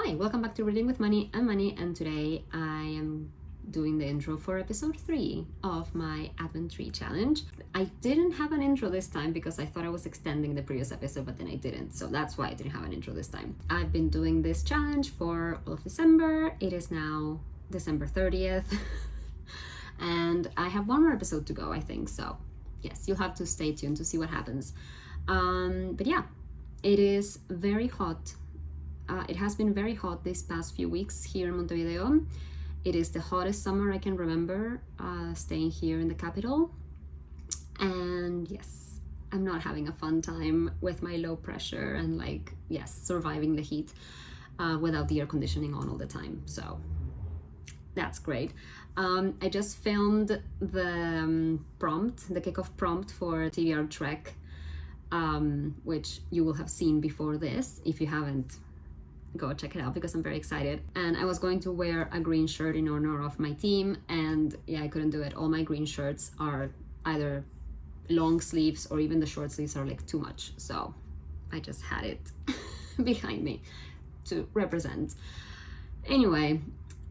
Hi, welcome back to Reading with Money. I'm Money, and today I am doing the intro for episode 3 of my Advent Tree Challenge. I didn't have an intro this time because I thought I was extending the previous episode, but then I didn't, so that's why I didn't have an intro this time. I've been doing this challenge for all of December. It is now December 30th, and I have one more episode to go, I think, so yes, you'll have to stay tuned to see what happens. But yeah, it is very hot. It has been very hot these past few weeks here in Montevideo. It is the hottest summer I can remember staying here in the capital. And yes, I'm not having a fun time with my low pressure and surviving the heat without the air conditioning on all the time. So that's great. I just filmed the the kickoff prompt for TBR Trek, which you will have seen before this. If you haven't, go check it out because I'm very excited. And I was going to wear a green shirt in honor of my team, and yeah, I couldn't do it. All my green shirts are either long sleeves or even the short sleeves are like too much, so I just had it behind me to represent. Anyway,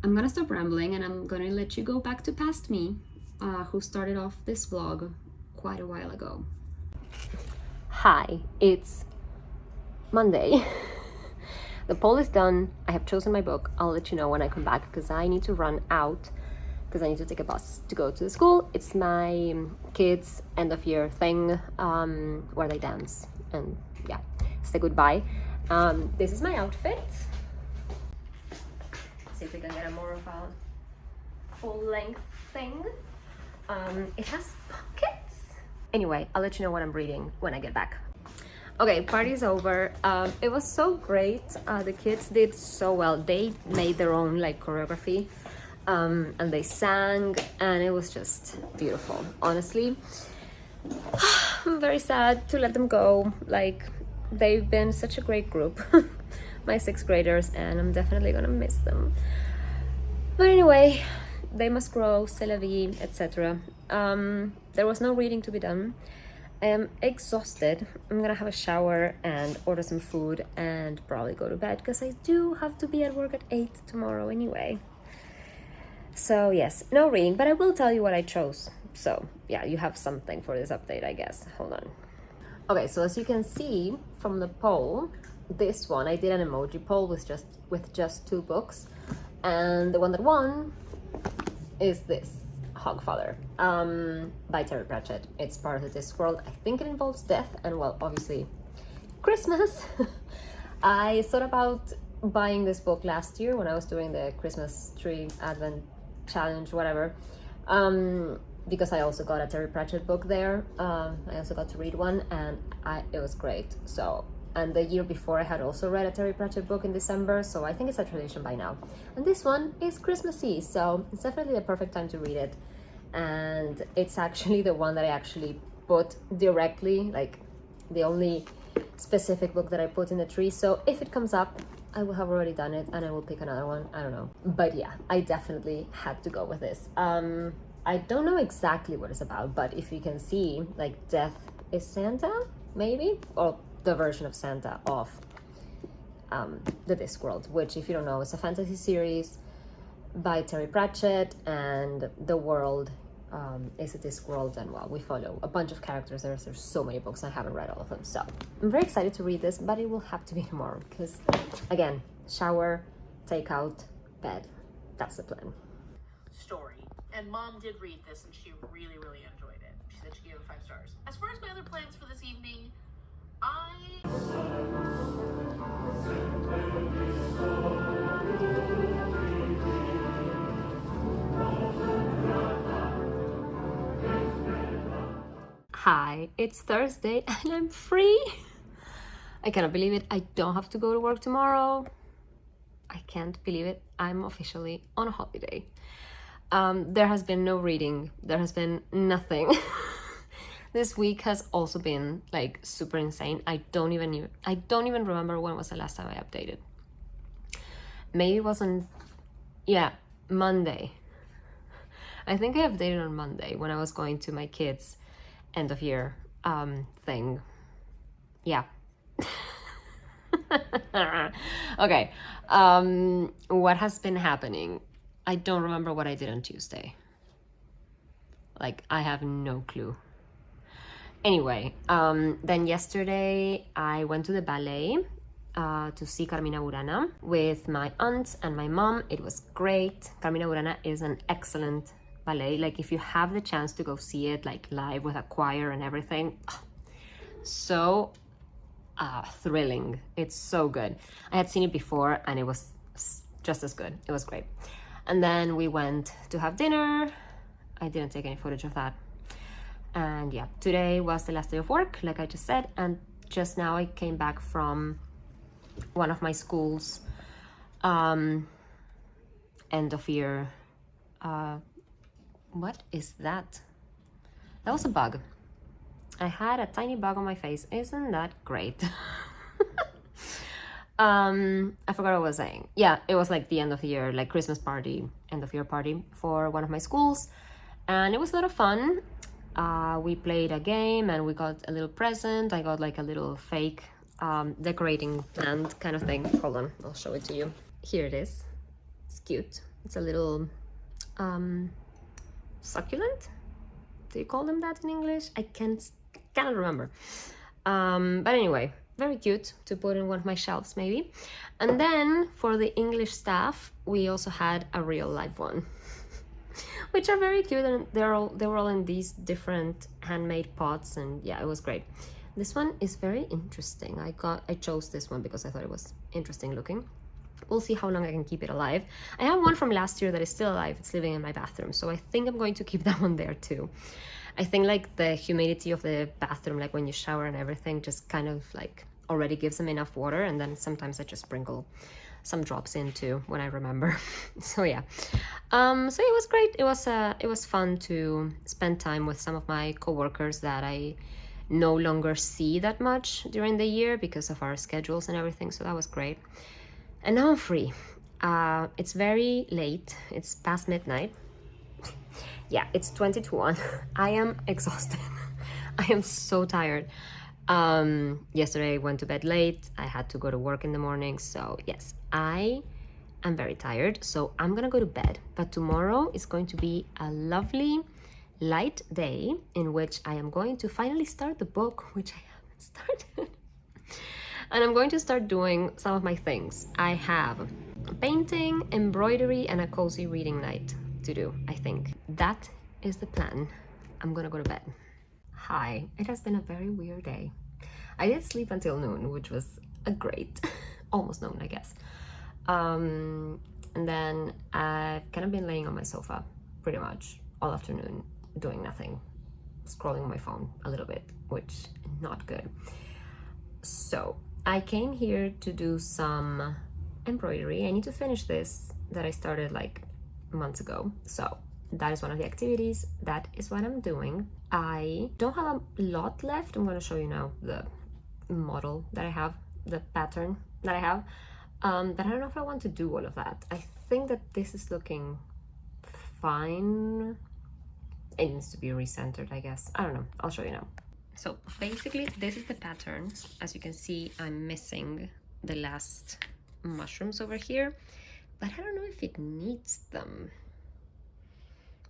I'm gonna stop rambling and I'm gonna let you go back to past me, who started off this vlog quite a while ago. Hi, it's Monday. The poll is done. I have chosen my book. I'll let you know when I come back because I need to run out because I need to take a bus to go to the school. It's my kids' end of year thing where they dance, and yeah, say goodbye. This is my outfit. See if we can get a more of a full length thing. It has pockets. Anyway, I'll let you know what I'm reading when I get back. Okay, party's over. It was so great. The kids did so well. They made their own choreography, and they sang, and it was just beautiful. Honestly, I'm very sad to let them go. They've been such a great group, my 6th graders, and I'm definitely gonna miss them. But anyway, they must grow, c'est la vie, etc. There was no reading to be done. I am exhausted. I'm gonna have a shower and order some food and probably go to bed because I do have to be at work at 8 tomorrow anyway. So yes, no reading, but I will tell you what I chose. So yeah, you have something for this update, I guess. Hold on. Okay, so as you can see from the poll, this one, I did an emoji poll with just 2 books, and the one that won is this, Hogfather, by Terry Pratchett. It's part of the Discworld. I think it involves death and, well, obviously Christmas. I thought about buying this book last year when I was doing the Christmas tree Advent challenge, whatever, because I also got a Terry Pratchett book there. I also got to read one, and it was great. So, and the year before I had also read a Terry Pratchett book in December, so I think it's a tradition by now. And this one is Christmassy, so it's definitely the perfect time to read it. And it's actually the one that I actually put directly, the only specific book that I put in the tree. So if it comes up, I will have already done it and I will pick another one. I don't know. But yeah, I definitely had to go with this. I don't know exactly what it's about, but if you can see, Death is Santa, maybe? Or the version of Santa of the Discworld, which, if you don't know, is a fantasy series by Terry Pratchett, and the world is a Discworld, and well, we follow a bunch of characters. There's so many books, I haven't read all of them, so I'm very excited to read this, but it will have to be tomorrow because, again, shower, takeout, bed. That's the plan. Story. And Mom did read this and she really, really enjoyed it. She said she gave it 5 stars. As far as my other plans for this evening, Hi, it's Thursday and I'm free. I cannot believe it. I don't have to go to work tomorrow. I can't believe it. I'm officially on a holiday. There has been no reading. There has been nothing. This week has also been super insane. I don't even remember when was the last time I updated. Maybe it was on, Monday. I think I updated on Monday when I was going to my kids' end of year thing. Yeah. Okay. What has been happening? I don't remember what I did on Tuesday. Like, I have no clue. Anyway, then yesterday I went to the ballet to see Carmina Burana with my aunts and my mom. It was great. Carmina Burana is an excellent ballet. Like, if you have the chance to go see it, like, live with a choir and everything, so thrilling. It's so good. I had seen it before and it was just as good. It was great. And then we went to have dinner. I didn't take any footage of that. And yeah, today was the last day of work, like I just said, and just now I came back from one of my schools end of year. What is that? That was a bug. I had a tiny bug on my face. Isn't that great? I forgot what I was saying. Yeah, it was like the end of the year, like Christmas party, end of year party for one of my schools, and it was a lot of fun. We played a game and we got a little present. I got like a little fake decorating plant kind of thing. Hold on, I'll show it to you. Here it is. It's cute. It's a little succulent. Do you call them that in English? I cannot remember. But anyway, very cute to put in one of my shelves maybe. And then for the English staff, we also had a real live one. Which are very cute, and they were all in these different handmade pots, and yeah, it was great. This one is very interesting. I chose this one because I thought it was interesting looking. We'll see how long I can keep it alive. I have one from last year that is still alive. It's living in my bathroom, so I think I'm going to keep that one there too. I think like the humidity of the bathroom, like when you shower and everything, just kind of like already gives them enough water, and then sometimes I just sprinkle some drops in too when I remember. So yeah, so it was great. It was fun to spend time with some of my coworkers that I no longer see that much during the year because of our schedules and everything. So that was great. And now I'm free. It's very late. It's past midnight. Yeah, it's 20 to 1. I am exhausted. I am so tired. Yesterday I went to bed late. I had to go to work in the morning. So yes, I am very tired. So I'm gonna go to bed. But tomorrow is going to be a lovely, light day in which I am going to finally start the book, which I haven't started. And I'm going to start doing some of my things. I have painting, embroidery, and a cozy reading night to do, I think. That is the plan. I'm gonna go to bed. Hi, it has been a very weird day. I did sleep until noon, which was a great, almost noon, I guess. And then I've kind of been laying on my sofa pretty much all afternoon, doing nothing, scrolling on my phone a little bit, which not good. So I came here to do some embroidery. I need to finish this that I started like months ago. So that is one of the activities. That is what I'm doing. I don't have a lot left. I'm going to show you now the model that I have, the pattern that I have. But I don't know if I want to do all of that. I think that this is looking fine. It needs to be recentered, I guess. I don't know. I'll show you now. So basically, this is the pattern. As you can see, I'm missing the last mushrooms over here, but I don't know if it needs them.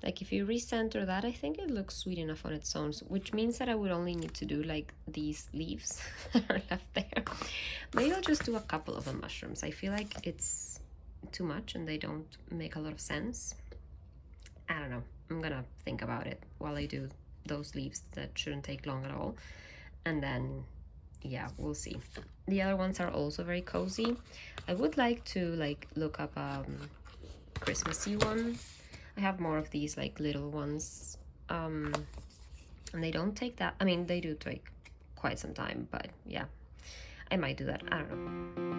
Like if you recenter that, I think it looks sweet enough on its own, which means that I would only need to do like these leaves that are left there. Maybe I'll just do a couple of the mushrooms. I feel like it's too much and they don't make a lot of sense. I don't know. I'm gonna think about it while I do those leaves that shouldn't take long at all. And then, yeah, we'll see. The other ones are also very cozy. I would like to like look up a Christmassy one. I have more of these like little ones, and they don't take that, I mean, they do take quite some time, but yeah, I might do that. I don't know.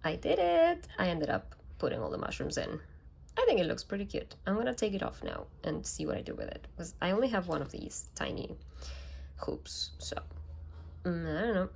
I did it. I ended up putting all the mushrooms in. I think it looks pretty cute. I'm gonna take it off now and see what I do with it, because I only have one of these tiny hoops, so I don't know.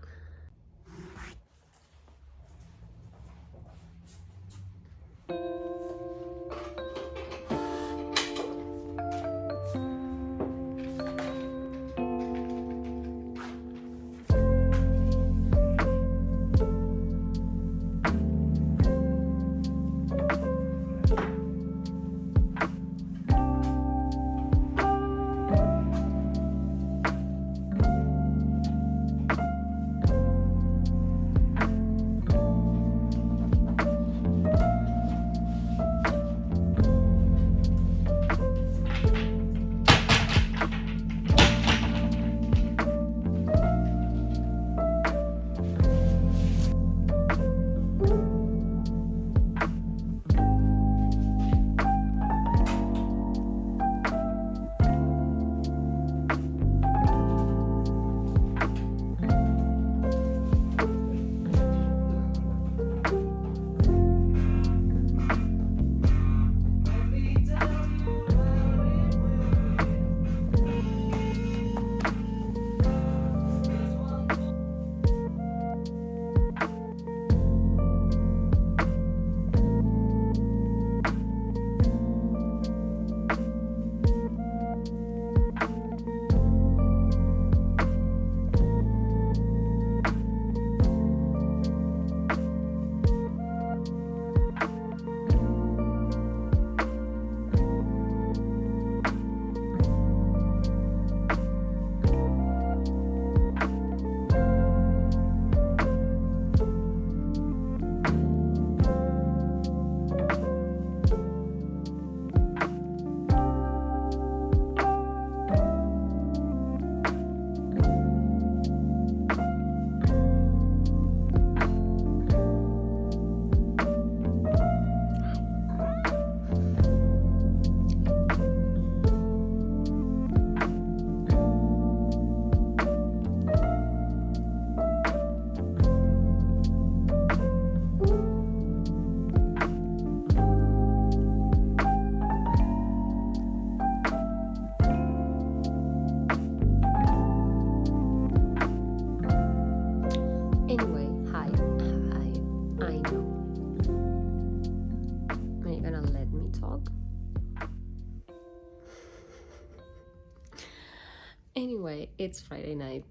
Anyway, it's Friday night.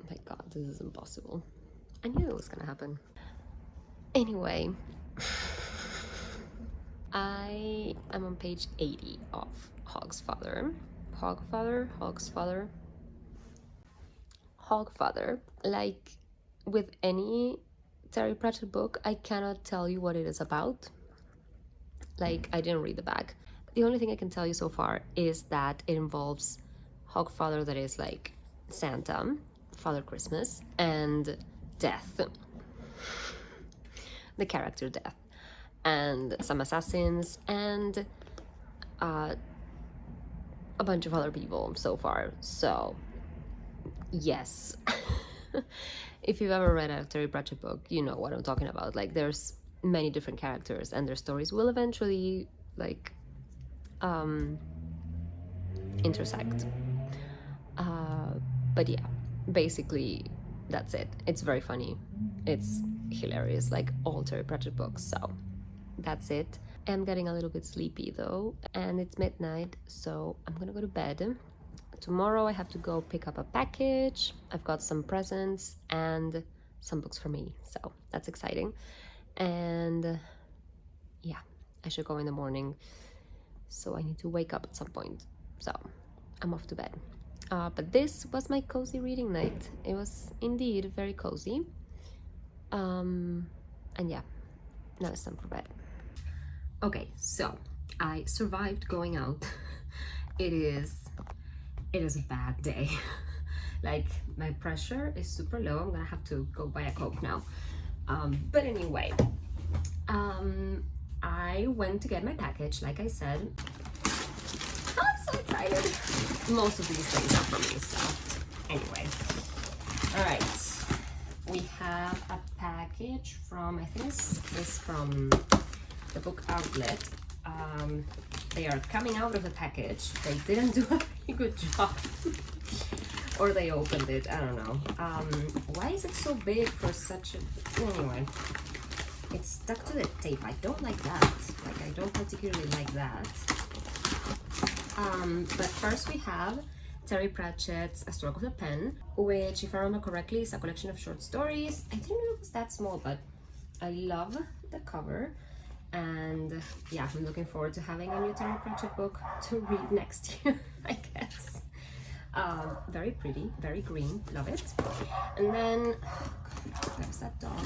My god, this is impossible. I knew it was gonna happen. Anyway, I am on page 80 of Hogfather. Hogfather. Like with any Terry Pratchett book, I cannot tell you what it is about. Like, I didn't read the back. The only thing I can tell you so far is that it involves Hogfather, that is like Santa, Father Christmas, and Death. The character Death. And some assassins, and a bunch of other people so far. So, yes. If you've ever read a Terry Pratchett book, you know what I'm talking about. Like, there's many different characters, and their stories will eventually, like, intersect. But yeah, basically, that's it. It's very funny. It's hilarious, like all Terry Pratchett books, so that's it. I'm getting a little bit sleepy though, and it's midnight, so I'm gonna go to bed. Tomorrow I have to go pick up a package. I've got some presents and some books for me, so that's exciting. And yeah, I should go in the morning, so I need to wake up at some point, so I'm off to bed. But this was my cozy reading night. It was indeed very cozy. And yeah, now it's time for bed. Okay, so I survived going out. It is a bad day. Like, my pressure is super low. I'm gonna have to go buy a Coke now. But anyway, I went to get my package, like I said. I'm so excited. Most of these things are for me, so anyway. All right, we have a package from, I think it's from the book outlet. They are coming out of the package. They didn't do a very good job. Or they opened it, I don't know. Why is it so big for such a... Anyway, it's stuck to the tape. I don't like that. Like, I don't particularly like that. But first we have Terry Pratchett's A Stroke of the Pen, which, if I remember correctly, is a collection of short stories. I didn't know it was that small, but I love the cover. And yeah, I'm looking forward to having a new Terry Pratchett book to read next year, I guess. Very pretty, very green, love it. And then, oh God, there's that dog.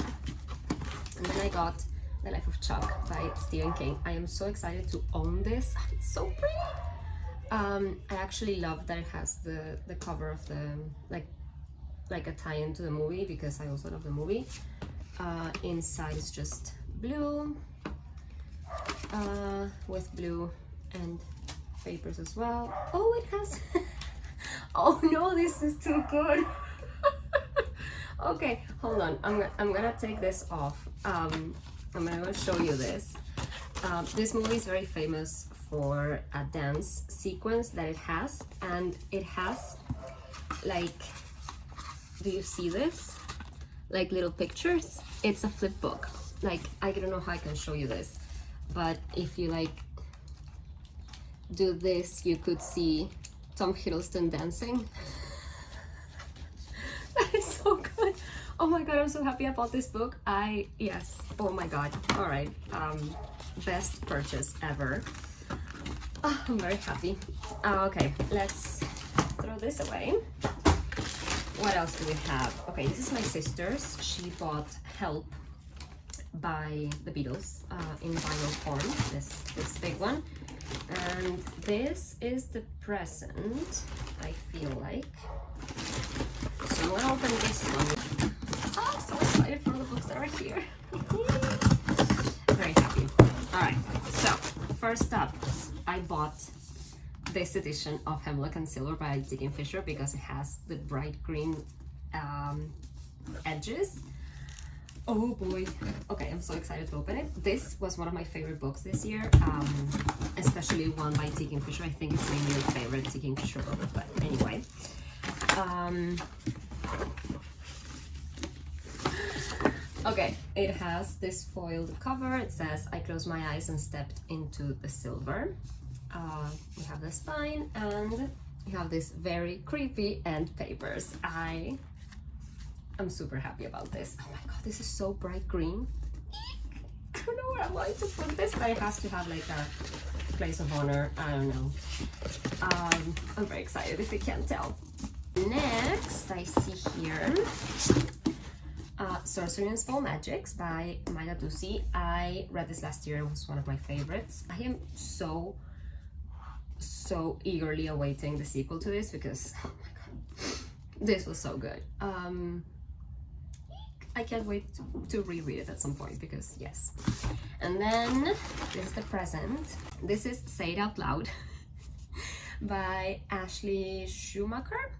And then I got The Life of Chuck by Stephen King. I am so excited to own this. It's so pretty. I actually love that it has the cover of the like a tie-in to the movie, because I also love the movie. Inside is just blue, with blue and papers as well. Oh, it has oh no, this is too good. Okay, hold on, I'm gonna take this off. I'm gonna show you this. This movie is very famous for a dance sequence that it has, and it has like, do you see this? Like little pictures. It's a flip book. Like, I don't know how I can show you this, but if you like do this, you could see Tom Hiddleston dancing. That is so good. Oh my god, I'm so happy about this book. Yes, oh my god. All right, best purchase ever. Oh, I'm very happy. Okay, let's throw this away. What else do we have? Okay, this is my sister's. She bought Help by the Beatles in vinyl form, this big one. And this is the present, I feel like. So I'm gonna open this one. Oh, I'm so excited for the books that are here. Very happy. Alright, so first up, I bought this edition of Hemlock and Silver by Diggin Fisher because it has the bright green edges. Oh boy. Okay, I'm so excited to open it. This was one of my favorite books this year, especially one by Diggin Fisher. I think it's my new favorite Diggin Fisher book, but anyway. Okay, it has this foiled cover. It says, I closed my eyes and stepped into the silver. We have the spine, and we have this very creepy end papers. I'm super happy about this. Oh my god, this is so bright green. I don't know where I'm going to put this, but it has to have like a place of honor. I don't know. I'm very excited if you can't tell. Next, I see here Sorcery and Small Magics by Maida Ducey. I read this last year. It was one of my favorites. I am so eagerly awaiting the sequel to this because, oh my god, this was so good. I can't wait to reread it at some point because yes. And then this is the present. This is Say It Out Loud by Ashley Schumacher.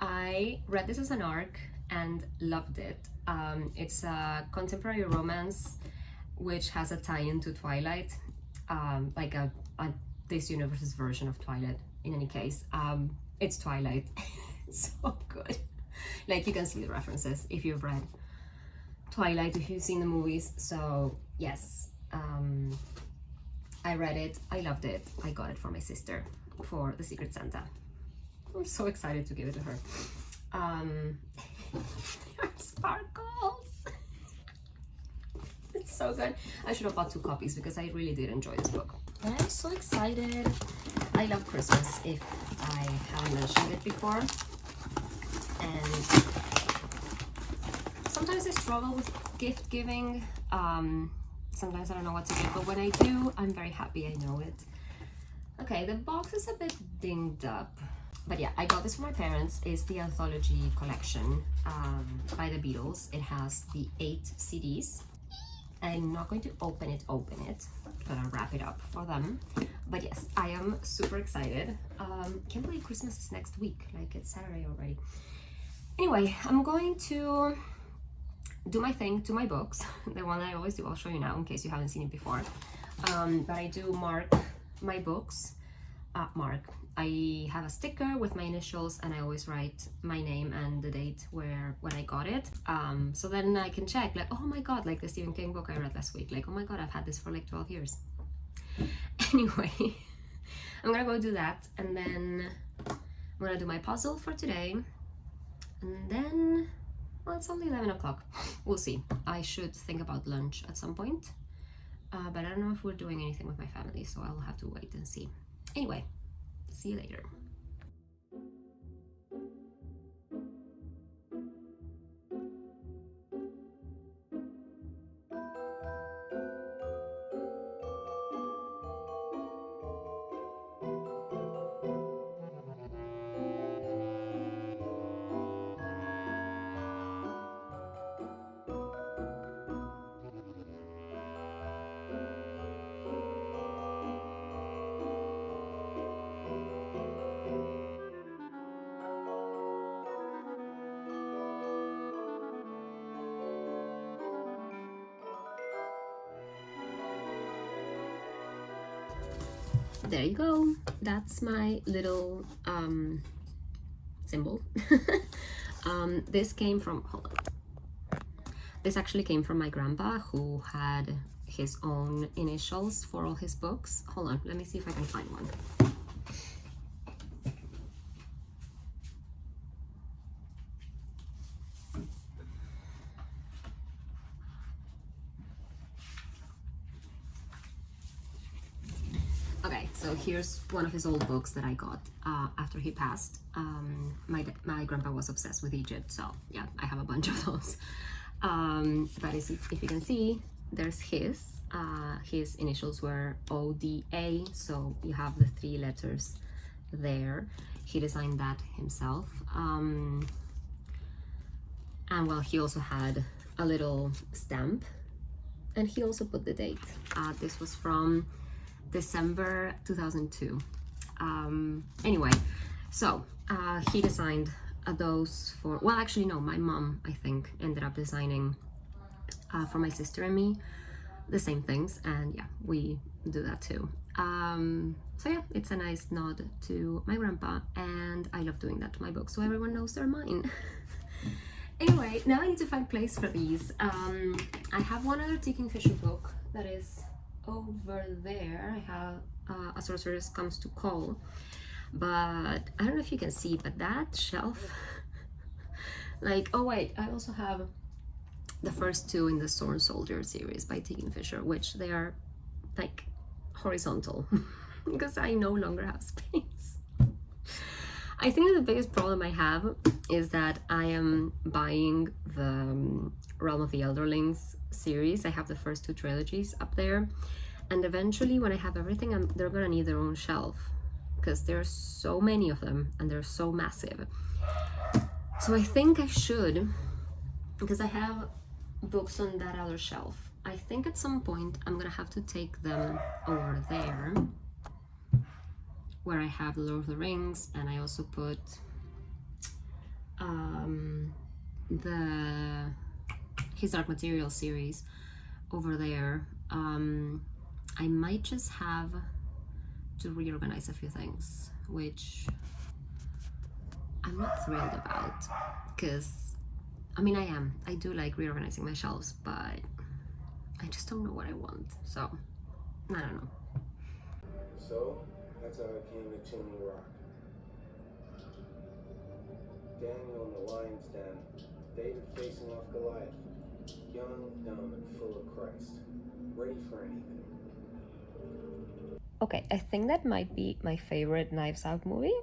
I read this as an ARC and loved it. It's a contemporary romance which has a tie-in to Twilight, like this universe's version of Twilight. In any case, it's Twilight. It's so good. Like, you can see the references if you've read Twilight, if you've seen the movies. So yes, I read it, I loved it. I got it for my sister for the Secret Santa. I'm so excited to give it to her. There are sparkles. It's so good. I should have bought 2 copies because I really did enjoy this book. And I'm so excited. I love Christmas, if I haven't mentioned it before. And sometimes I struggle with gift giving. Sometimes I don't know what to give, but when I do, I'm very happy. I know it. Okay, the box is a bit dinged up. But yeah, I got this for my parents. It's the anthology collection by the Beatles. It has the 8 CDs. I'm not going to open it. I'm gonna wrap it up for them. But yes, I am super excited. Can't believe Christmas is next week. Like, it's Saturday already. Anyway, I'm going to do my thing to my books. The one I always do, I'll show you now in case you haven't seen it before. But I do mark my books. I have a sticker with my initials, and I always write my name and the date when I got it. So then I can check, like, oh my god, like the Stephen King book I read last week, like, oh my god, I've had this for like 12 years. Anyway, I'm gonna go do that, and then I'm gonna do my puzzle for today, and then, well, it's only 11 o'clock. We'll see. I should think about lunch at some point, but I don't know if we're doing anything with my family, so I'll have to wait and see. Anyway, see you later. There you go. That's my little symbol. This came from, hold on. This actually came from my grandpa, who had his own initials for all his books. Hold on, let me see if I can find one. Okay, so here's one of his old books that I got after he passed. My grandpa was obsessed with Egypt, so yeah, I have a bunch of those. But if you can see, there's his initials were ODA, so you have the 3 letters there. He designed that himself. And well, he also had a little stamp, and he also put the date. This was from December 2002. Anyway, so he designed those for, well, actually no, my mom, I think, ended up designing for my sister and me the same things, and yeah, we do that too. So yeah, it's a nice nod to my grandpa, and I love doing that to my books so everyone knows they're mine. Anyway, now I need to find place for these. I have one other Tea Kingfisher book that is over there. I have A Sorceress Comes to Call, but I don't know if you can see, but that shelf, like, oh wait, I also have the first 2 in the Storm Soldier series by Tea Kingfisher, which they are like horizontal because I no longer have space. I think that the biggest problem I have is that I am buying the Realm of the Elderlings series. I have the first 2 trilogies up there, and eventually when I have everything, they're gonna need their own shelf because there's so many of them and they're so massive. So I think I should, because I have books on that other shelf, I think at some point I'm gonna have to take them over there where I have the Lord of the Rings, and I also put his Dark Material series over there. I might just have to reorganize a few things, which I'm not thrilled about, because I mean I do like reorganizing my shelves, but I just don't know what I want, so I don't know. So that's how I came to Chimney Rock. Daniel in the lion's den, David facing off Goliath, young, dumb, and full of Christ, ready for anything. Okay, I think that might be my favorite Knives Out movie.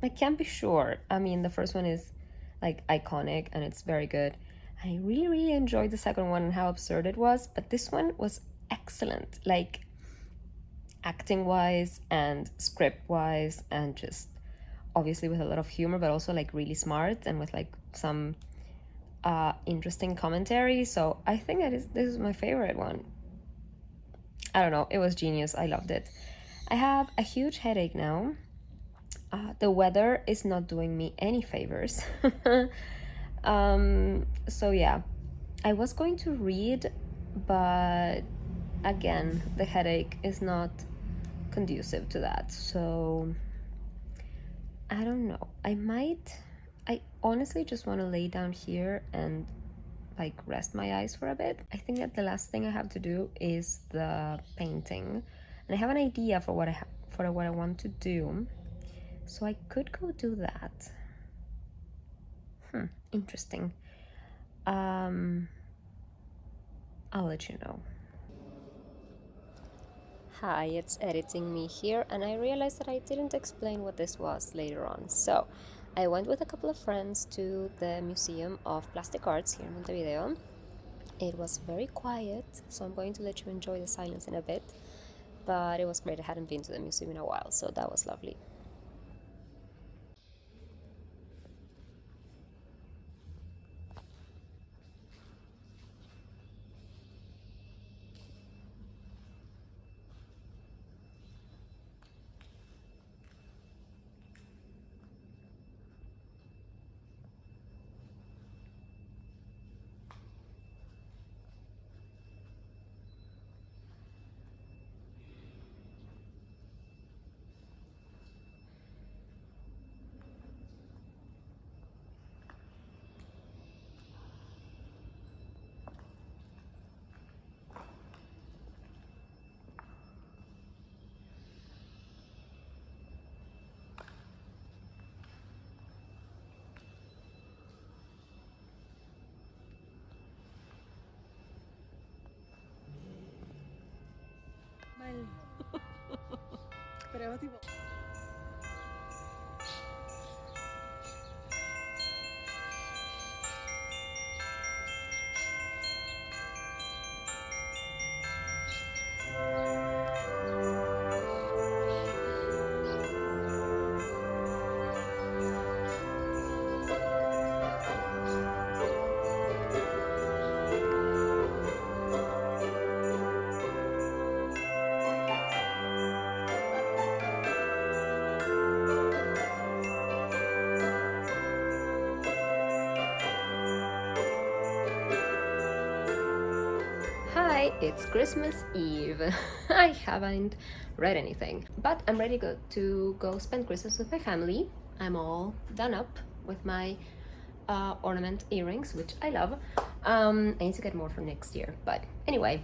I can't be sure. I mean, the first one is like iconic and it's very good. I really, really enjoyed the second one and how absurd it was, but this one was excellent, like acting wise and script wise, and just obviously with a lot of humor, but also like really smart and with like some interesting commentary. So I think that this is my favorite one. I don't know, it was genius. I loved it. I have a huge headache now. The weather is not doing me any favors. So yeah, I was going to read, but again, the headache is not conducive to that. So I don't know. I honestly just want to lay down here and like rest my eyes for a bit. I think that the last thing I have to do is the painting, and I have an idea for what I want to do, so I could go do that. Interesting. I'll let you know. Hi, it's editing me here, and I realized that I didn't explain what this was later on. So I went with a couple of friends to the Museum of Plastic Arts here in Montevideo. It was very quiet, so I'm going to let you enjoy the silence in a bit, but it was great. I hadn't been to the museum in a while, so that was lovely. Hi, it's Christmas Eve. I haven't read anything, but I'm ready to go spend Christmas with my family. I'm all done up with my ornament earrings, which I love. I need to get more for next year, but anyway,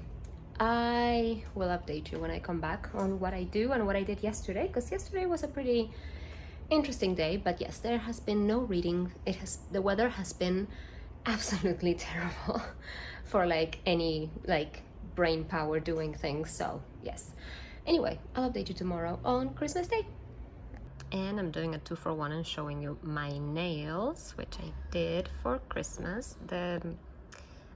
I will update you when I come back on what I do and what I did yesterday, because yesterday was a pretty interesting day. But yes, there has been no reading. The weather has been absolutely terrible for like any like brain power doing things, so yes. Anyway, I'll update you tomorrow on Christmas Day. And I'm doing a 2-for-1 and showing you my nails, which I did for Christmas. The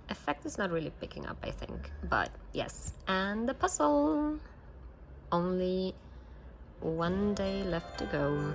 effect is not really picking up, I think, but yes. And the puzzle, only one day left to go.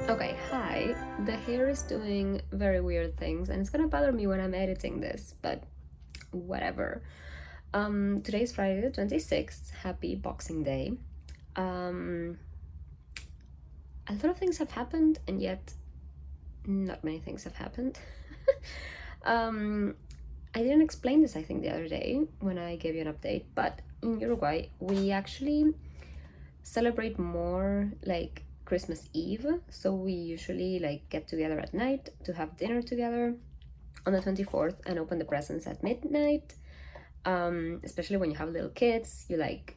Okay, hi. The hair is doing very weird things, and it's gonna bother me when I'm editing this, but whatever. Today's Friday the 26th. Happy Boxing Day. A lot of things have happened, and yet not many things have happened. I didn't explain this, I think, the other day when I gave you an update, but in Uruguay, we actually celebrate more like Christmas Eve. So we usually like get together at night to have dinner together on the 24th and open the presents at midnight. Especially when you have little kids, you like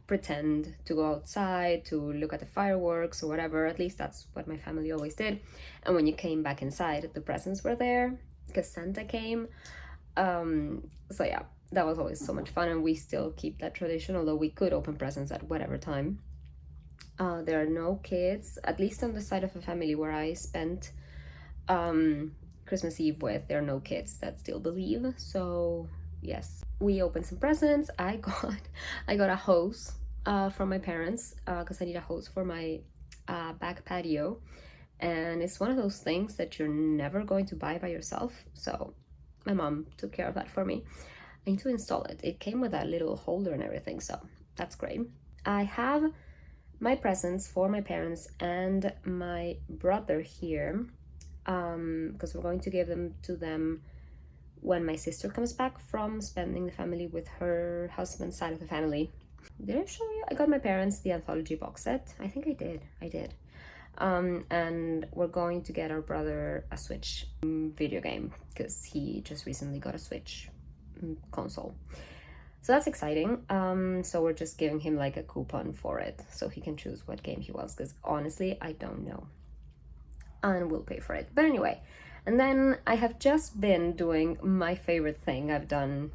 pretend to go outside to look at the fireworks or whatever. At least that's what my family always did. And when you came back inside, the presents were there because Santa came. So yeah, that was always so much fun, and we still keep that tradition, although we could open presents at whatever time. There are no kids, at least on the side of the family where I spent Christmas Eve with. There are no kids that still believe, so yes. We opened some presents. I got a hose from my parents because I need a hose for my back patio, and it's one of those things that you're never going to buy by yourself, so my mom took care of that for me. I need to install it. It came with a little holder and everything, so that's great. I have my presents for my parents and my brother here because we're going to give them to them when my sister comes back from spending the family with her husband's side of the family. Did I show you? I got my parents the anthology box set. I think I did. And we're going to get our brother a Switch video game because he just recently got a Switch console. So that's exciting. So we're just giving him like a coupon for it so he can choose what game he wants, because honestly, I don't know. And we'll pay for it. But anyway, and then I have just been doing my favorite thing I've done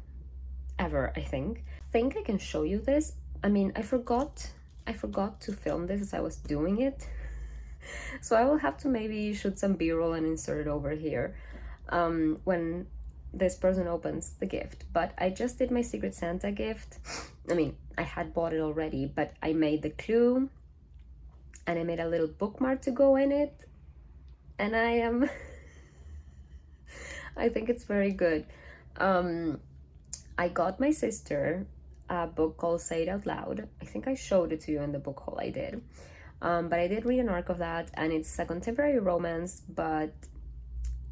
ever, I think. I can show you this. I mean, I forgot to film this as I was doing it. So I will have to maybe shoot some b-roll and insert it over here when this person opens the gift. But I just did my Secret Santa gift. I mean, I had bought it already, but I made the clue and I made a little bookmark to go in it. And I think it's very good. I got my sister a book called Say It Out Loud. I think I showed it to you in the book haul I did. But I did read an arc of that, and it's a contemporary romance, but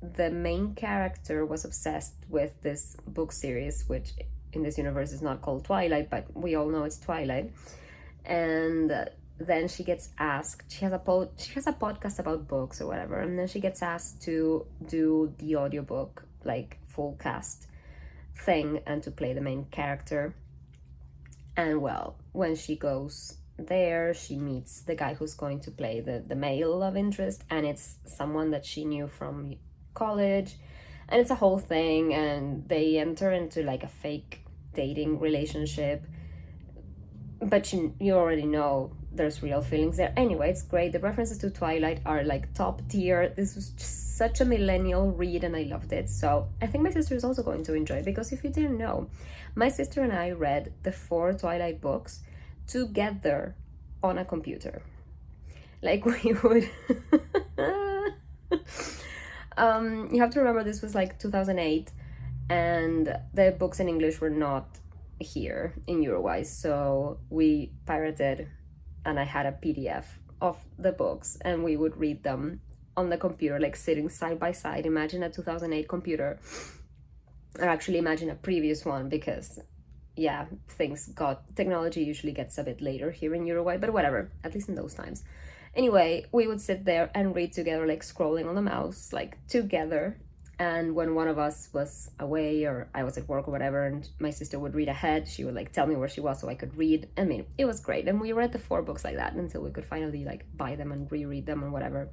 the main character was obsessed with this book series, which in this universe is not called Twilight, but we all know it's Twilight. And then she gets asked, she has a podcast about books or whatever, and then she gets asked to do the audiobook, like full cast thing, and to play the main character. And well, when she goes there, she meets the guy who's going to play the male love interest, and it's someone that she knew from college, and it's a whole thing, and they enter into like a fake dating relationship, but you already know there's real feelings there. Anyway, it's great. The references to Twilight are like top tier. This was just such a millennial read and I loved it. So I think my sister is also going to enjoy it, because if you didn't know, my sister and I read the 4 Twilight books together on a computer. Like we would you have to remember this was like 2008 and the books in English were not here in Uruguay, so we pirated, and I had a PDF of the books and we would read them on the computer, like sitting side by side. Imagine a 2008 computer, or actually imagine a previous one, because yeah, technology usually gets a bit later here in Uruguay, but whatever, at least in those times. Anyway, we would sit there and read together, like scrolling on the mouse, like together. And when one of us was away or I was at work or whatever, and my sister would read ahead, she would like tell me where she was so I could read. I mean, it was great. And we read the 4 books like that until we could finally like buy them and reread them or whatever.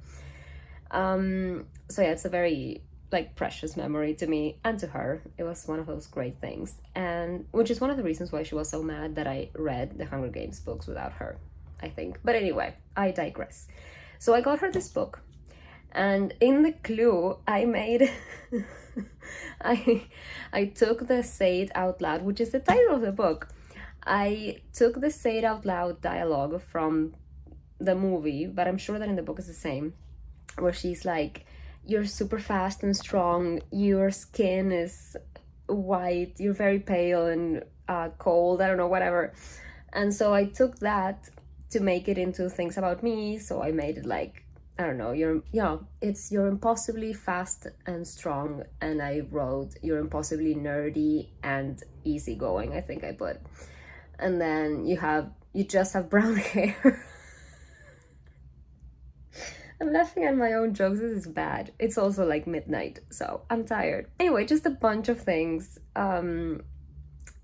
So yeah, it's a very like precious memory to me and to her. It was one of those great things, and which is one of the reasons why she was so mad that I read the Hunger Games books without her, I think. But anyway, I digress. So I got her this book, and in the clue I made I took the Say It Out Loud, which is the title of the book. I took the Say It Out Loud dialogue from the movie, but I'm sure that in the book is the same, where she's like, you're super fast and strong, your skin is white, you're very pale and cold, I don't know, whatever. And so I took that to make it into things about me. So I made it like, I don't know, you're impossibly fast and strong. And I wrote, you're impossibly nerdy and easygoing, I think I put. And then you just have brown hair. I'm laughing at my own jokes. This is bad. It's also like midnight, so I'm tired. Anyway, just a bunch of things. And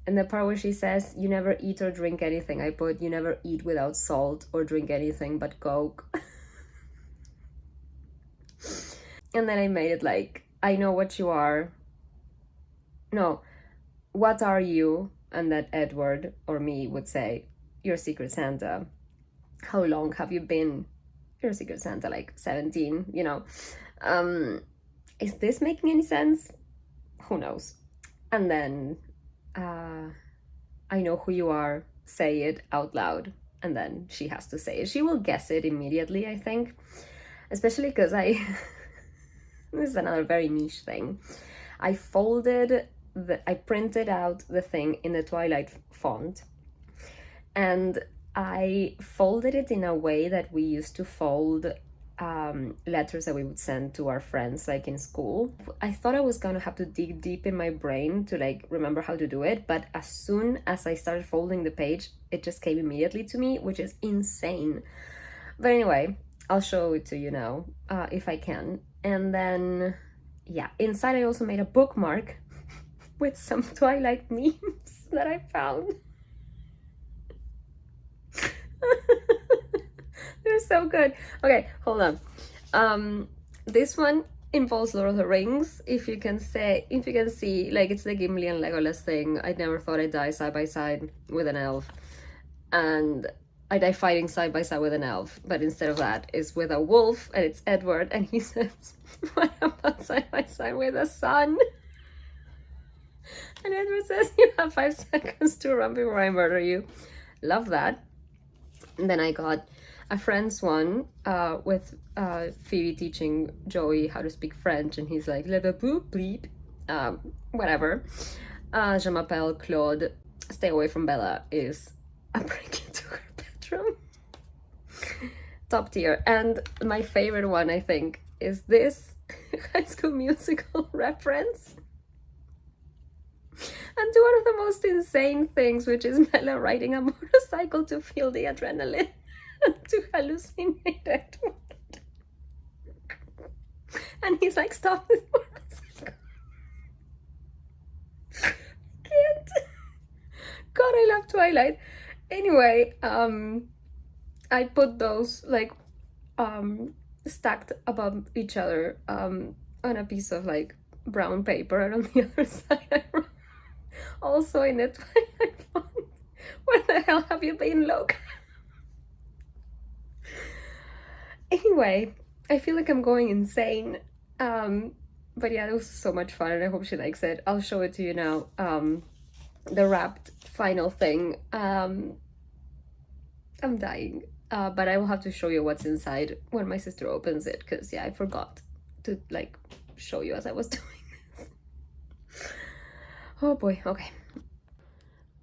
the part where she says, you never eat or drink anything, I put, you never eat without salt or drink anything but Coke. And then I made it like, I know what you are. No, what are you? And that Edward or me would say, you're Secret Santa. How long have you been? You're Secret Santa, like 17, you know. Is this making any sense? Who knows? And then I know who you are, say it out loud. And then she has to say it. She will guess it immediately, I think. Especially because I, this is another very niche thing. I printed out the thing in the Twilight font, and I folded it in a way that we used to fold letters that we would send to our friends, like in school. I thought I was gonna have to dig deep in my brain to like remember how to do it, but as soon as I started folding the page, it just came immediately to me, which is insane. But anyway, I'll show it to you now, if I can. And then, yeah, inside I also made a bookmark with some Twilight memes that I found. They're so good. Okay, hold on. This one involves Lord of the Rings. If you can see, like, it's the Gimli and Legolas thing. I never thought I'd die side by side with an elf, and I die fighting side by side with an elf, but instead of that, it's with a wolf, and it's Edward, and he says, "What about side by side with a sun?" And Edward says, "You have 5 seconds to run before I murder you." Love that. And then I got a friend's one with Phoebe teaching Joey how to speak French, and he's like, "Le boop bleep," whatever. Je m'appelle Claude. Stay away from Bella is a break into her bedroom. Top tier. And my favorite one, I think, is this High School Musical reference. And one of the most insane things, which is Bella riding a motorcycle to feel the adrenaline and to hallucinate Edward. And he's like, "Stop this motorcycle." Can't. God, I love Twilight. Anyway, I put those like stacked above each other on a piece of like brown paper, and on the other side I wrote, also in the Twilight font, "Where the hell have you been, Logan?" Anyway, I feel like I'm going insane. But yeah, it was so much fun, and I hope she likes it. I'll show it to you now. The wrapped final thing. I'm dying. But I will have to show you what's inside when my sister opens it, because yeah, I forgot to like show you as I was doing this. Oh boy, okay.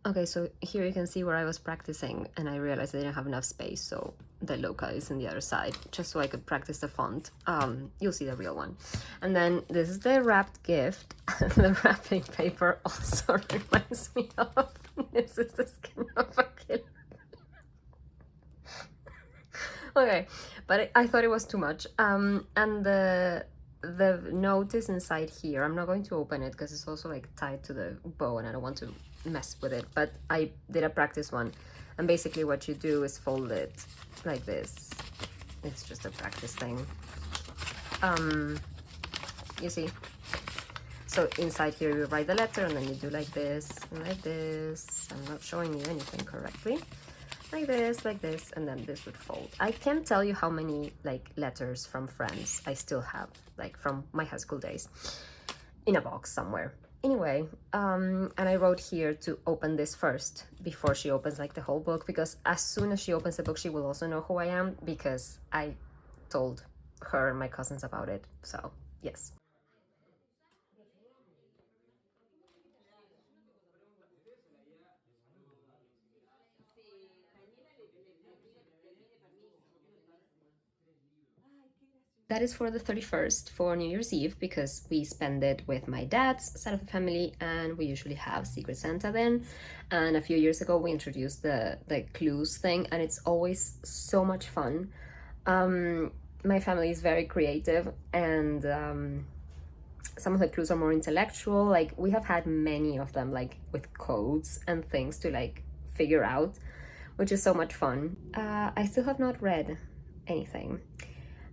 Okay, so here you can see where I was practicing, and I realized I didn't have enough space, so the loca is on the other side, just so I could practice the font. You'll see the real one. And then this is the wrapped gift. The wrapping paper also reminds me of, this is the skin of a killer. Okay, but I thought it was too much. And the note is inside here. I'm not going to open it because it's also like tied to the bow, and I don't want to mess with it, but I did a practice one, and basically what you do is fold it like this. It's just a practice thing. You see, so inside here you write the letter, and then you do like this and like this. I'm not showing you anything correctly. Like this, and then this would fold. I can't tell you how many like letters from friends I still have, like from my high school days, in a box somewhere. Anyway, and I wrote here to open this first before she opens like the whole book, because as soon as she opens the book, she will also know who I am, because I told her and my cousins about it. So yes. That is for the 31st, for New Year's Eve, because we spend it with my dad's side of the family, and we usually have Secret Santa then. And a few years ago we introduced the clues thing, and it's always so much fun. My family is very creative, and some of the clues are more intellectual. Like, we have had many of them, like with codes and things to like figure out, which is so much fun. I still have not read anything.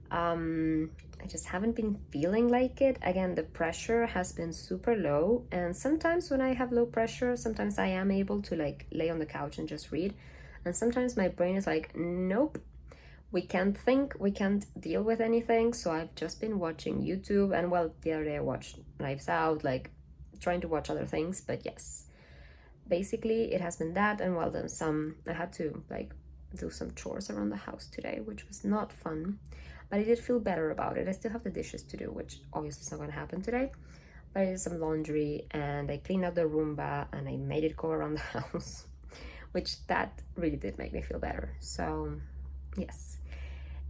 I just haven't been feeling like it. Again, the pressure has been super low, and sometimes when I have low pressure, sometimes I am able to like lay on the couch and just read, and sometimes my brain is like, nope, we can't think, we can't deal with anything. So I've just been watching YouTube, and well, the other day I watched Knives Out, like trying to watch other things. But yes, basically it has been that, and well, then some. I had to like do some chores around the house today, which was not fun, but I did feel better about it. I still have the dishes to do, which obviously is not going to happen today, but I did some laundry and I cleaned out the Roomba and I made it go around the house, which that really did make me feel better. So yes.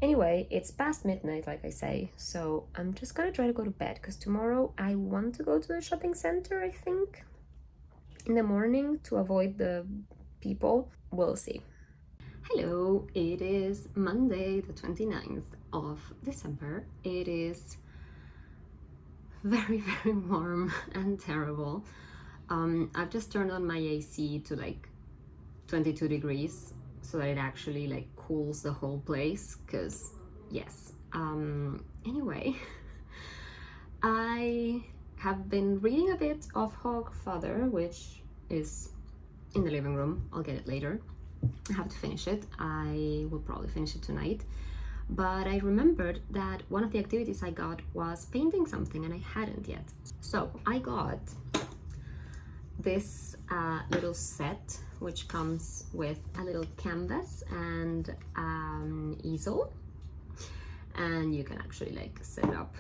Anyway, it's past midnight, like I say, so I'm just gonna try to go to bed because tomorrow I want to go to the shopping center, I think, in the morning to avoid the people. We'll see. Hello, it is Monday, the 29th of December. It is very, very warm and terrible. I've just turned on my AC to like 22 degrees so that it actually like cools the whole place, because yes. Anyway, I have been reading a bit of Hogfather, which is in the living room. I'll get it later. I have to finish it. I will probably finish it tonight. But I remembered that one of the activities I got was painting something and I hadn't yet. So I got this little set, which comes with a little canvas and easel, and you can actually like set it up.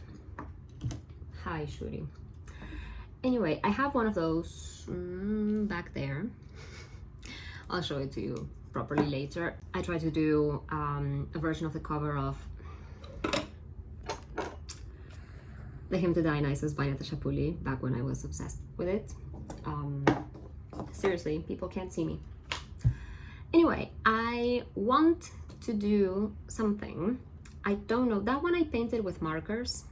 Hi, Shuri. Anyway, I have one of those back there. I'll show it to you properly later. I tried to do a version of the cover of The Hymn to Dionysus by Natasha Pulley back when I was obsessed with it. Seriously, people can't see me. Anyway, I want to do something. I don't know. That one I painted with markers,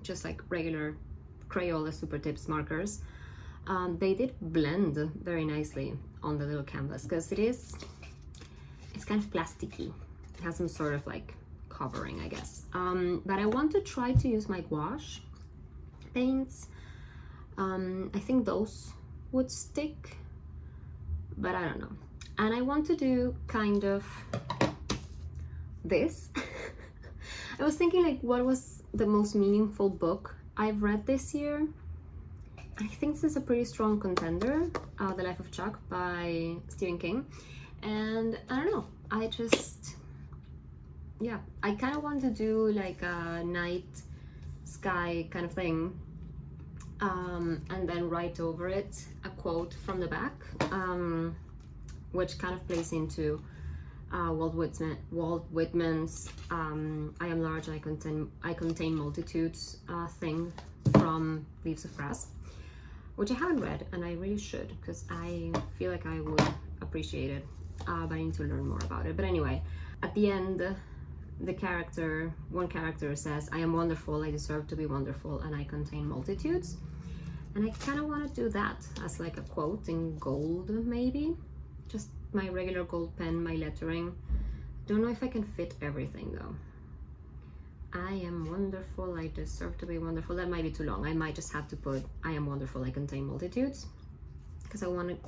just like regular Crayola Super Tips markers. They did blend very nicely on the little canvas because it's kind of plasticky. It has some sort of like covering, I guess. But I want to try to use my gouache paints. I think those would stick, but I don't know. And I want to do kind of this. I was thinking like, what was the most meaningful book I've read this year? I think this is a pretty strong contender, The Life of Chuck by Stephen King. And I don't know, I just, yeah, I kind of want to do like a night sky kind of thing, and then write over it a quote from the back, which kind of plays into Walt Whitman's I am large and I contain multitudes thing from Leaves of Grass, which I haven't read and I really should, because I feel like I would appreciate it, but I need to learn more about it. But anyway, at the end, one character says, I am wonderful, I deserve to be wonderful, and I contain multitudes. And I kind of want to do that as like a quote in gold, maybe. Just my regular gold pen, my lettering. Don't know if I can fit everything though. I am wonderful, I deserve to be wonderful. That might be too long. I might just have to put I am wonderful, I contain multitudes. Because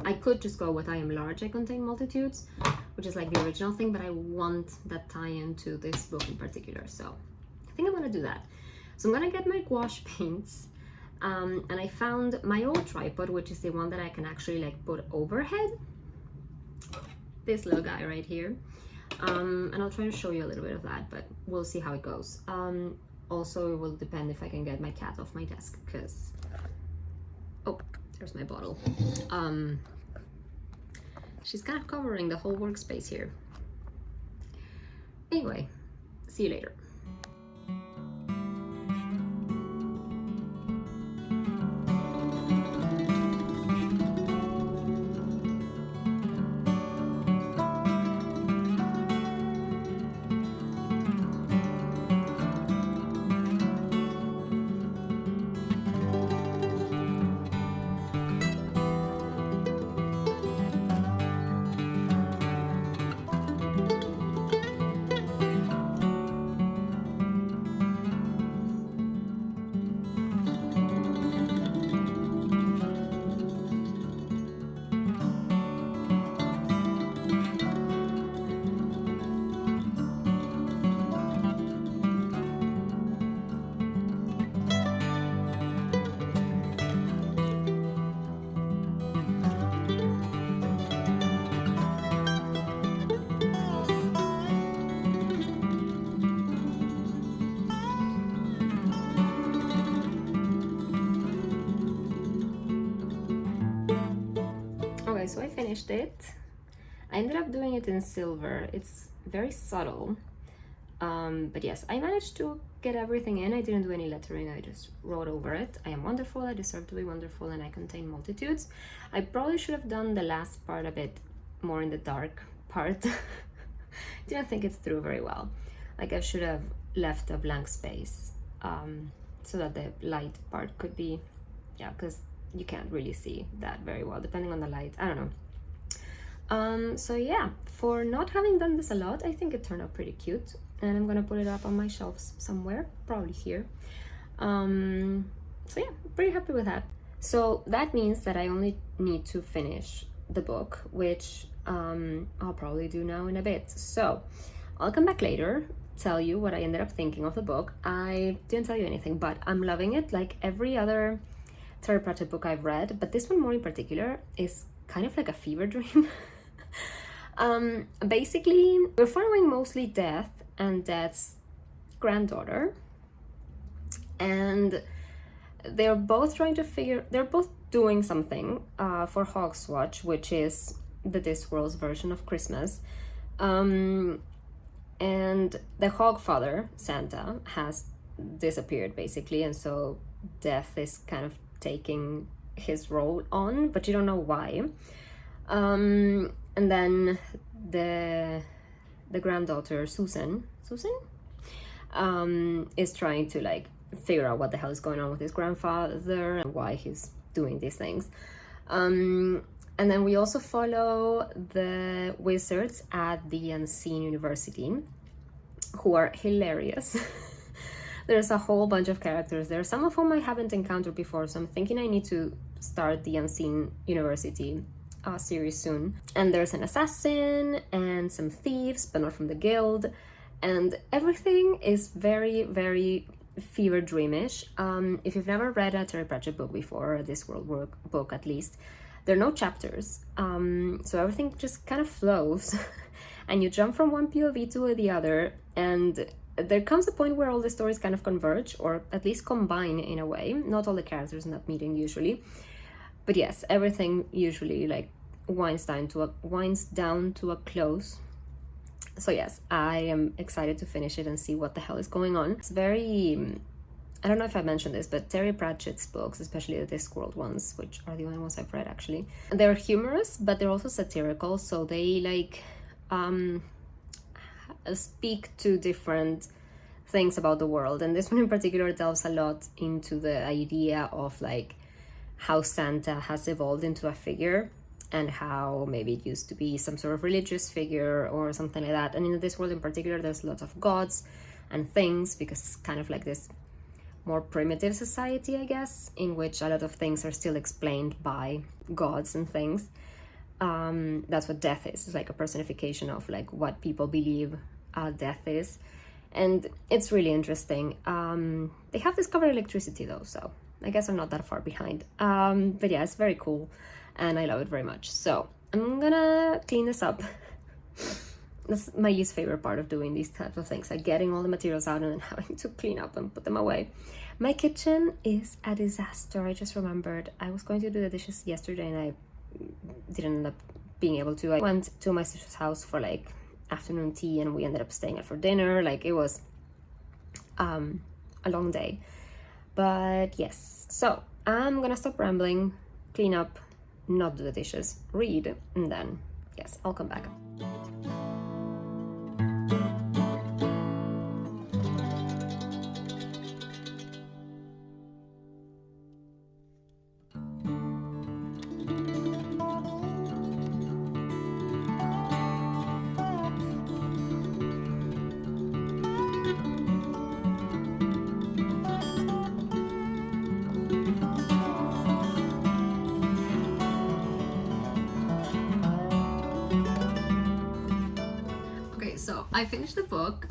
I could just go with I am large, I contain multitudes, which is like the original thing, but I want that tie-in to this book in particular. So I think I'm gonna do that. So I'm gonna get my gouache paints, and I found my old tripod, which is the one that I can actually like put overhead. This little guy right here. And I'll try to show you a little bit of that, but we'll see how it goes. Also, it will depend if I can get my cat off my desk, because, oh, there's my bottle. She's kind of covering the whole workspace here. Anyway, see you later. finished it. I ended up doing it in silver. It's very subtle. But yes, I managed to get everything in. I didn't do any lettering, I just wrote over it. I am wonderful, I deserve to be wonderful, and I contain multitudes. I probably should have done the last part a bit more in the dark part. Didn't think it through very well. Like I should have left a blank space so that the light part could be, yeah, because you can't really see that very well depending on the light. I don't know. So yeah, for not having done this a lot, I think it turned out pretty cute, and I'm gonna put it up on my shelves somewhere, probably here. So yeah, pretty happy with that. So that means that I only need to finish the book, which I'll probably do now in a bit. So I'll come back later, tell you what I ended up thinking of the book. I didn't tell you anything, but I'm loving it, like every other Terry Pratchett book I've read, but this one more in particular is kind of like a fever dream. Basically, we're following mostly Death and Death's granddaughter, and they're both doing something for Hogswatch, which is the Discworld's version of Christmas. And the Hogfather, Santa, has disappeared basically, and so Death is kind of taking his role on, but you don't know why. And then the granddaughter Susan is trying to like figure out what the hell is going on with his grandfather and why he's doing these things. And then we also follow the wizards at the Unseen University, who are hilarious. There's a whole bunch of characters there, some of whom I haven't encountered before, so I'm thinking I need to start the Unseen University series soon. And there's an assassin and some thieves, but not from the guild, and everything is very, very fever dreamish. If you've never read a Terry Pratchett book before, or a Discworld book at least, there are no chapters, so everything just kind of flows and you jump from one POV to the other, and there comes a point where all the stories kind of converge, or at least combine in a way. Not all the characters end up meeting usually, but yes, everything usually like winds down to a close. So yes, I am excited to finish it and see what the hell is going on. It's very, I don't know if I mentioned this, but Terry Pratchett's books, especially the Discworld ones, which are the only ones I've read actually, they're humorous, but they're also satirical, so they like speak to different things about the world. And this one in particular delves a lot into the idea of like how Santa has evolved into a figure, and how maybe it used to be some sort of religious figure or something like that. And in this world in particular, there's lots of gods and things, because it's kind of like this more primitive society, I guess, in which a lot of things are still explained by gods and things. That's what death is. It's like a personification of like what people believe death is. And it's really interesting. They have discovered electricity though, so I guess I'm not that far behind. But yeah, it's very cool and I love it very much. So I'm gonna clean this up. That's my least favorite part of doing these types of things, like getting all the materials out and then having to clean up and put them away. My kitchen is a disaster. I just remembered I was going to do the dishes yesterday and I didn't end up being able to. I went to my sister's house for like afternoon tea and we ended up staying out for dinner. Like it was a long day. But yes, so I'm gonna stop rambling, clean up, not do the dishes, read, and then yes, I'll come back. So I finished the book.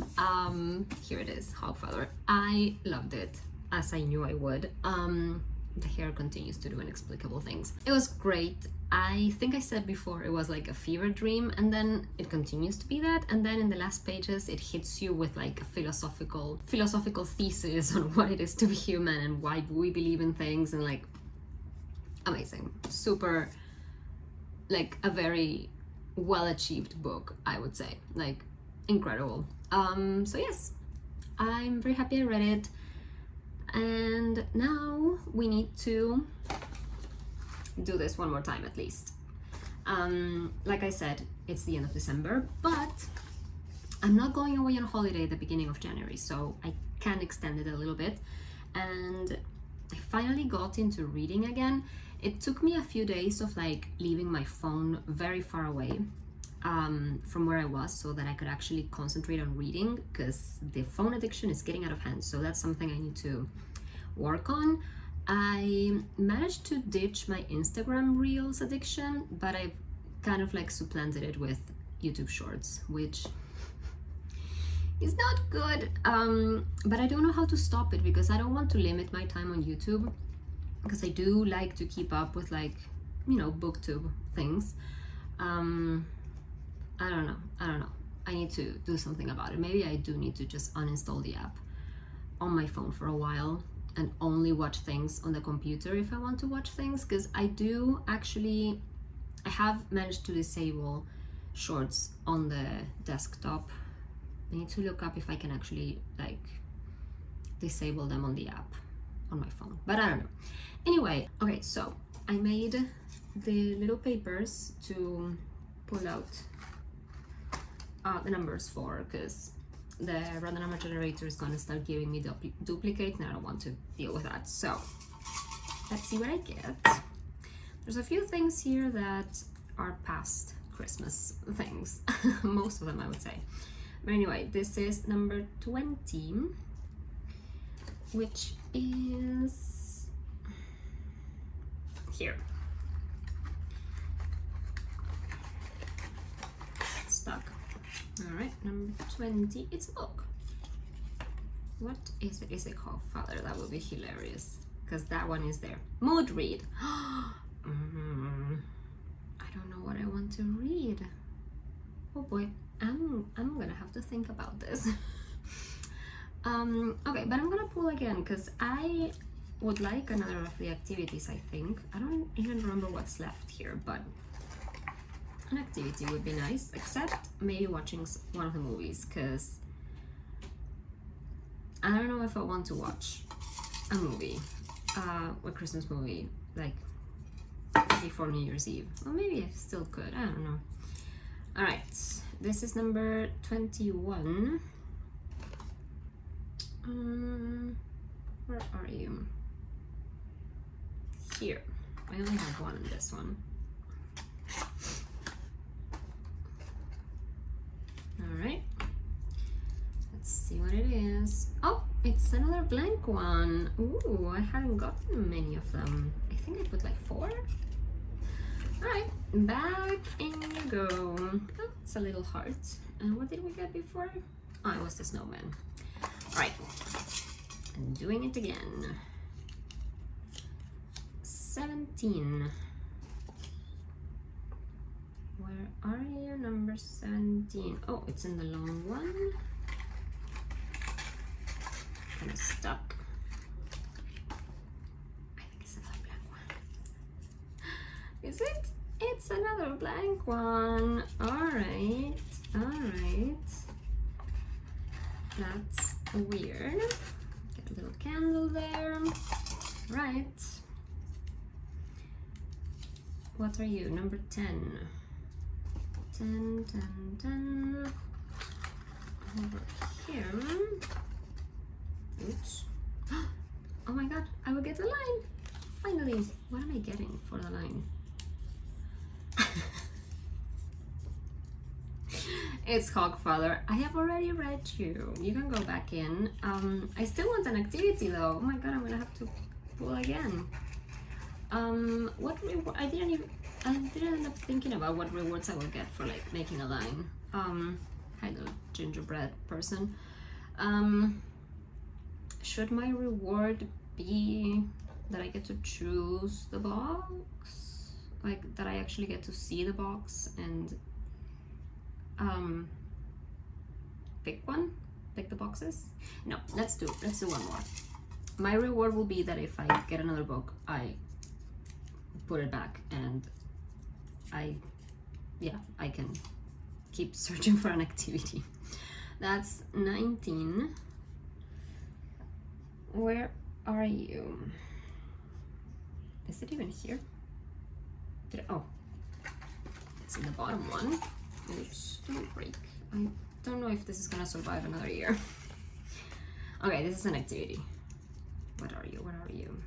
Here it is, Hogfather. I loved it, as I knew I would. The hair continues to do inexplicable things. It was great. I think I said before it was like a fever dream, and then it continues to be that, and then in the last pages it hits you with like a philosophical thesis on what it is to be human and why we believe in things, and like amazing, super like a very well achieved book, I would say, like incredible. So yes, I'm very happy I read it, and now we need to do this one more time at least. Like I said, it's the end of December, but I'm not going away on holiday at the beginning of January, so I can extend it a little bit. And I finally got into reading again. It took me a few days of like leaving my phone very far away from where I was so that I could actually concentrate on reading, because the phone addiction is getting out of hand. So that's something I need to work on. I managed to ditch my Instagram Reels addiction, but I've kind of like supplanted it with YouTube Shorts, which is not good. But I don't know how to stop it, because I don't want to limit my time on YouTube, because I do like to keep up with, like, you know, booktube things. I don't know. I need to do something about it. Maybe I do need to just uninstall the app on my phone for a while and only watch things on the computer if I want to watch things, because I have managed to disable shorts on the desktop. I need to look up if I can actually like disable them on the app on my phone, but I don't know. Anyway, okay, so I made the little papers to pull out the numbers for, because the random number generator is gonna start giving me duplicate, and I don't want to deal with that. So let's see what I get. There's a few things here that are past Christmas things. Most of them, I would say. But anyway, this is number 20, which is here. Stuck. All right, number 20, it's a book. What is it? Is it called Father? That would be hilarious, because that one is there. Mood read. I don't know what I want to read. Oh boy, I'm gonna have to think about this. Okay, but I'm gonna pull again, because I would like another of the activities, I think. I don't even remember what's left here, but an activity would be nice, except maybe watching one of the movies, because I don't know if I want to watch a movie, a Christmas movie, like before New Year's Eve. Well, maybe I still could, I don't know. All right, this is number 21. Where are you? Here. I only have one in this one. All right, let's see what it is. Oh, it's another blank one. Ooh, I haven't gotten many of them. I think I put like 4. All right, back in you go. Oh, it's a little heart. And what did we get before? Oh, it was the snowman. All right, I'm doing it again. 17. Where are you? Number 17. Oh, it's in the long one. Kind of stuck. I think it's another blank one. Is it? It's another blank one. All right. That's weird. Get a little candle there. Right. What are you? Number 10. 10. Over here. Oops. Oh my god, I will get a line. Finally. What am I getting for the line? It's Hogfather. I have already read you. You can go back in. I still want an activity though. Oh my god, I'm gonna have to pull again. What reward? I didn't end up thinking about what rewards I will get for like making a line. Hi little gingerbread person. Should my reward be that I get to choose the box? Like that I actually get to see the box and pick the boxes? No, let's do one more. My reward will be that if I get another book, I put it back and I can keep searching for an activity. That's 19. Where are you? Is it even here? Oh, it's in the bottom one. Oops, don't break. I don't know if this is gonna survive another year. Okay, this is an activity. What are you? Where are you?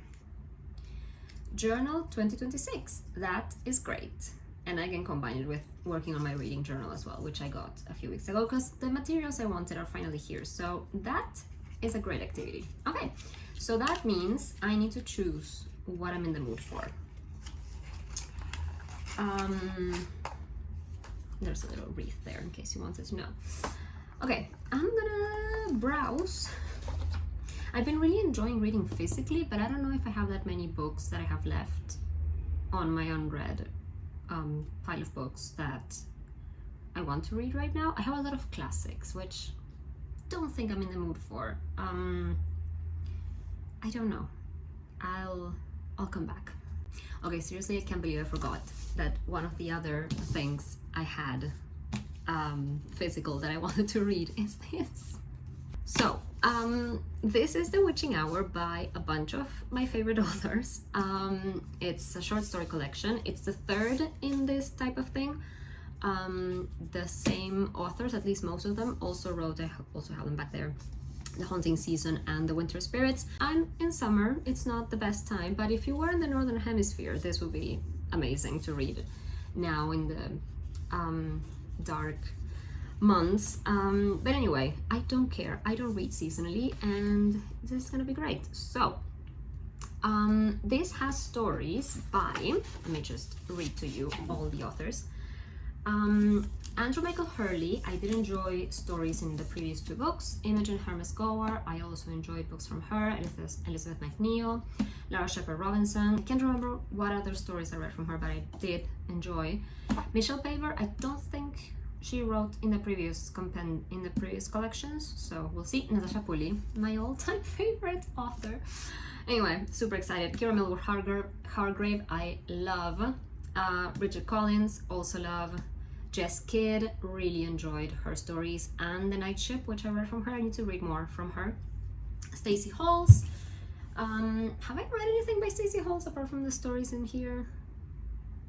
Journal 2026. That is great. And I can combine it with working on my reading journal as well, which I got a few weeks ago because the materials I wanted are finally here. So that is a great activity. Okay, so that means I need to choose what I'm in the mood for. There's a little wreath there in case you wanted to know. Okay, I'm gonna browse. I've been really enjoying reading physically, but I don't know if I have that many books that I have left on my unread pile of books that I want to read right now. I have a lot of classics, which don't think I'm in the mood for. I don't know. I'll come back. Okay, seriously, I can't believe I forgot that one of the other things I had physical that I wanted to read is this. So, this is The Witching Hour by a bunch of my favorite authors. It's a short story collection. It's the third in this type of thing. The same authors, at least most of them, also wrote, I also have them back there, The Haunting Season and The Winter Spirits. I'm in summer, it's not the best time, but if you were in the Northern Hemisphere, this would be amazing to read now in the dark months. But anyway, I don't care. I don't read seasonally, and this is gonna be great. So, this has stories by, let me just read to you all the authors. Andrew Michael Hurley, I did enjoy stories in the previous two books. Imogen Hermes Gower, I also enjoyed books from her. Elizabeth McNeil, Lara Shepard Robinson. I can't remember what other stories I read from her, but I did enjoy. Michelle Paver, I don't think she wrote in the previous collections, so we'll see. Natasha Pulley, my all-time favorite author. Anyway, super excited. Kira Millward Hargrave, I love. Bridget Collins, also love. Jess Kidd, really enjoyed her stories, and The Night Ship, which I read from her. I need to read more from her. Stacey Halls. Have I read anything by Stacey Halls apart from the stories in here?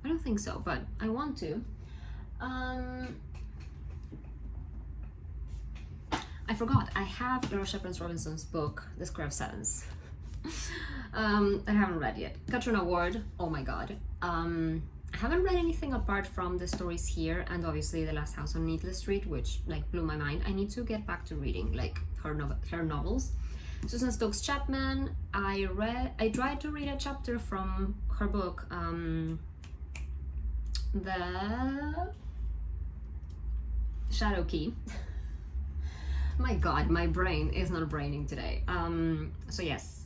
I don't think so, but I want to. I forgot, I have Laura Shepard Robinson's book, The Square of Sevens. That I haven't read yet. Katrina Ward, oh my god. I haven't read anything apart from the stories here, and obviously The Last House on Needless Street, which like blew my mind. I need to get back to reading like her novels. Susan Stokes Chapman, I tried to read a chapter from her book, The Shadow Key. My god, my brain is not braining today. So yes,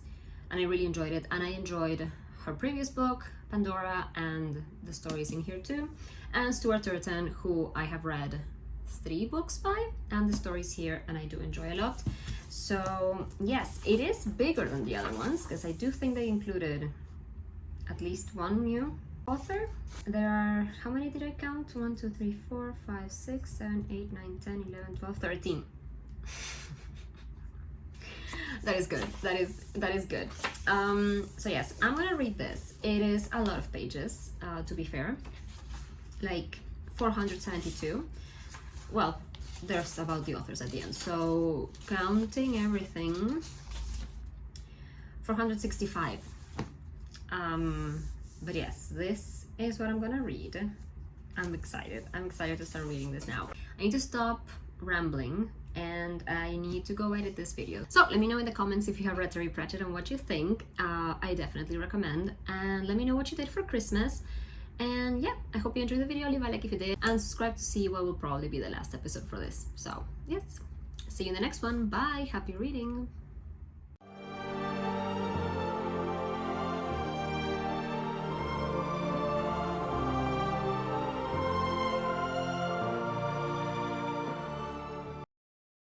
and I really enjoyed it, and I enjoyed her previous book, Pandora, and the stories in here too. And Stuart Turton, who I have read 3 books by, and the stories here, and I do enjoy a lot. So yes, it is bigger than the other ones, because I do think they included at least one new author. There are, how many did I count? 1, 2, 3, 4, 5, 6, 7, 8, 9, 10, 11, 12, 13. That is good. That is good. So yes, I'm gonna read this. It is a lot of pages, to be fair, like 472. Well, there's about the authors at the end, so counting everything, 465. But yes, this is what I'm gonna read. I'm excited. I'm excited to start reading this now. I need to stop rambling, and I need to go edit this video. So let me know in the comments if you have read Terry Pratchett and what you think. I definitely recommend, and let me know what you did for Christmas. And yeah, I hope you enjoyed the video. Leave a like if you did, and subscribe to see what will probably be the last episode for this. So yes, see you in the next one. Bye, happy reading.